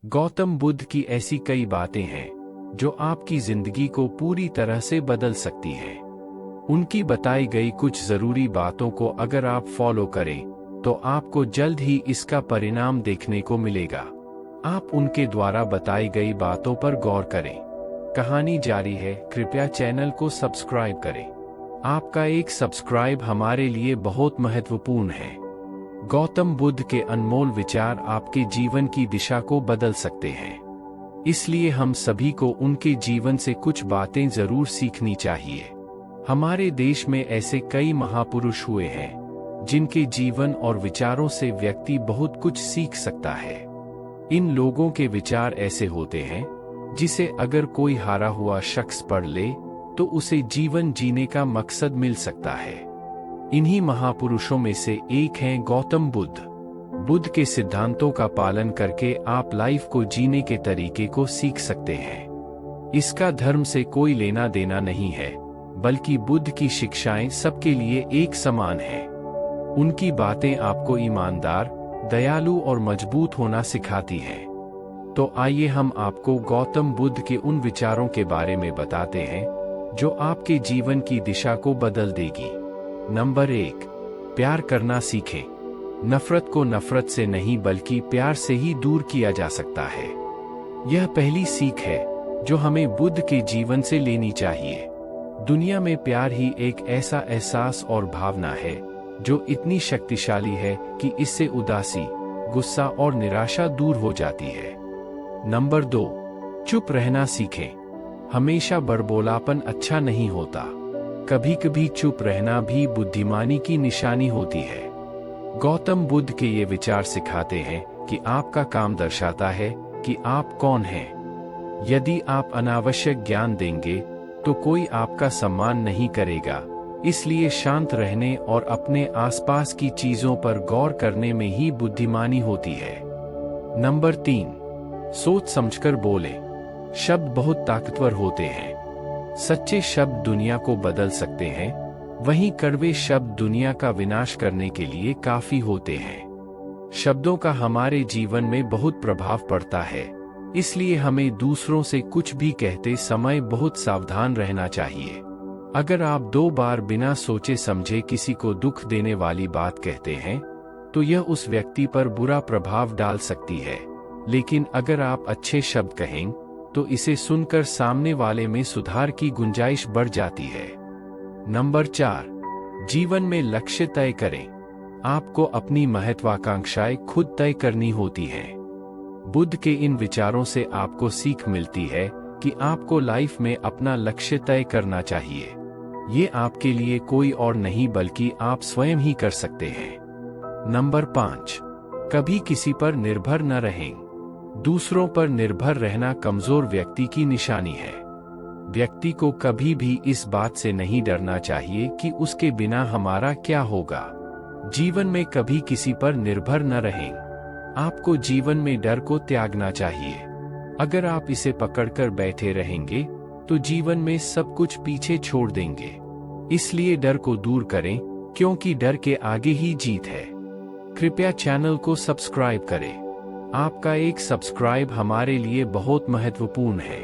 गौतम बुद्ध की ऐसी कई बातें हैं जो आपकी जिंदगी को पूरी तरह से बदल सकती हैं। उनकी बताई गई कुछ जरूरी बातों को अगर आप फॉलो करें तो आपको जल्द ही इसका परिणाम देखने को मिलेगा। आप उनके द्वारा बताई गई बातों पर गौर करें। कहानी जारी है, कृपया चैनल को सब्सक्राइब करें। आपका एक सब्सक्राइब हमारे लिए बहुत महत्वपूर्ण है। गौतम बुद्ध के अनमोल विचार आपके जीवन की दिशा को बदल सकते हैं, इसलिए हम सभी को उनके जीवन से कुछ बातें जरूर सीखनी चाहिए। हमारे देश में ऐसे कई महापुरुष हुए हैं जिनके जीवन और विचारों से व्यक्ति बहुत कुछ सीख सकता है। इन लोगों के विचार ऐसे होते हैं जिसे अगर कोई हारा हुआ शख्स पढ़ ले तो उसे जीवन जीने का मकसद मिल सकता है। इन्हीं महापुरुषों में से एक हैं गौतम बुद्ध। बुद्ध के सिद्धांतों का पालन करके आप लाइफ को जीने के तरीके को सीख सकते हैं। इसका धर्म से कोई लेना देना नहीं है, बल्कि बुद्ध की शिक्षाएं सबके लिए एक समान हैं। उनकी बातें आपको ईमानदार, दयालु और मजबूत होना सिखाती हैं। तो आइए हम आपको गौतम बुद्ध के उन विचारों के बारे में बताते हैं जो आपके जीवन की दिशा को बदल देगी। नंबर 1, प्यार करना सीखें। नफरत को नफरत से नहीं बल्कि प्यार से ही दूर किया जा सकता है। यह पहली सीख है जो हमें बुद्ध के जीवन से लेनी चाहिए। दुनिया में प्यार ही एक ऐसा एहसास और भावना है जो इतनी शक्तिशाली है कि इससे उदासी, गुस्सा और निराशा दूर हो जाती है। नंबर 2, चुप रहना सीखें। हमेशा बड़बोलापन अच्छा नहीं होता। कभी कभी चुप रहना भी बुद्धिमानी की निशानी होती है। गौतम बुद्ध के ये विचार सिखाते हैं कि आपका काम दर्शाता है कि आप कौन हैं। यदि आप अनावश्यक ज्ञान देंगे तो कोई आपका सम्मान नहीं करेगा, इसलिए शांत रहने और अपने आसपास की चीजों पर गौर करने में ही बुद्धिमानी होती है। नंबर 3, सोच समझकर बोलें। शब्द बहुत ताकतवर होते हैं। सच्चे शब्द दुनिया को बदल सकते हैं, वहीं कड़वे शब्द दुनिया का विनाश करने के लिए काफी होते हैं। शब्दों का हमारे जीवन में बहुत प्रभाव पड़ता है, इसलिए हमें दूसरों से कुछ भी कहते समय बहुत सावधान रहना चाहिए। अगर आप 2 बार बिना सोचे समझे किसी को दुख देने वाली बात कहते हैं तो यह उस व्यक्ति पर बुरा प्रभाव डाल सकती है, लेकिन अगर आप अच्छे शब्द कहें तो इसे सुनकर सामने वाले में सुधार की गुंजाइश बढ़ जाती है। नंबर 4, जीवन में लक्ष्य तय करें। आपको अपनी महत्वाकांक्षाएं खुद तय करनी होती हैं। बुद्ध के इन विचारों से आपको सीख मिलती है कि आपको लाइफ में अपना लक्ष्य तय करना चाहिए। ये आपके लिए कोई और नहीं बल्कि आप स्वयं ही कर सकते हैं। नंबर 5, कभी किसी पर निर्भर न रहें। दूसरों पर निर्भर रहना कमजोर व्यक्ति की निशानी है। व्यक्ति को कभी भी इस बात से नहीं डरना चाहिए कि उसके बिना हमारा क्या होगा। जीवन में कभी किसी पर निर्भर न रहें। आपको जीवन में डर को त्यागना चाहिए। अगर आप इसे पकड़कर बैठे रहेंगे तो जीवन में सब कुछ पीछे छोड़ देंगे। इसलिए डर को दूर करें, क्योंकि डर के आगे ही जीत है। कृपया चैनल को सब्सक्राइब करें। आपका एक सब्सक्राइब हमारे लिए बहुत महत्वपूर्ण है।